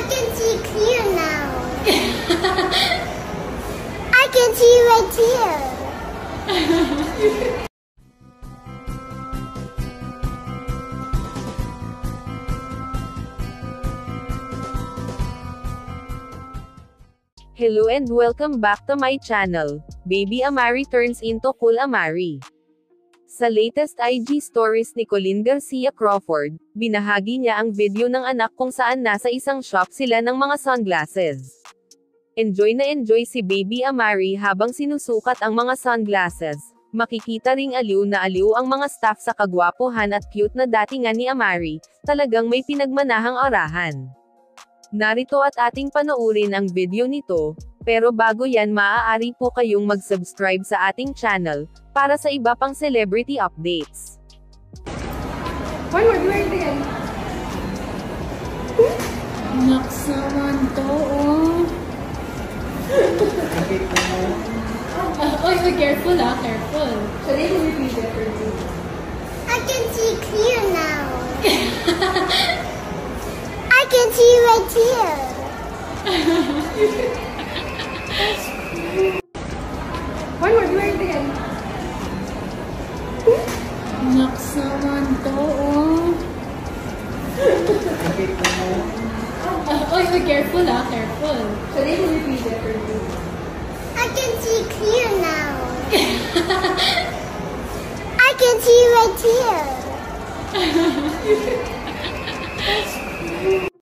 can see clear now. I can see right here. Hello and welcome back to my channel. Baby Amari turns into Cool Amari. Sa latest IG stories ni Colleen Garcia Crawford, binahagi niya ang video ng anak kung saan nasa isang shop sila ng mga sunglasses. Enjoy na enjoy si Baby Amari habang sinusukat ang mga sunglasses. Makikita ring aliw na aliw ang mga staff sa kagwapuhan at cute na datingan ni Amari, talagang may pinagmanahang arahan. Narito at ating panoorin ang video nito, pero bago yan maaari po kayong mag-subscribe sa ating channel, para sa iba pang celebrity updates. Why were you right again? Max naman to, oh. Oh, so careful careful. So they will repeat it for you. I can see clear now. I can see right here. Why were you right again? Max naman to, oh. Oh, so careful careful. So they will repeat it for you. I can see clear now. I can see right here.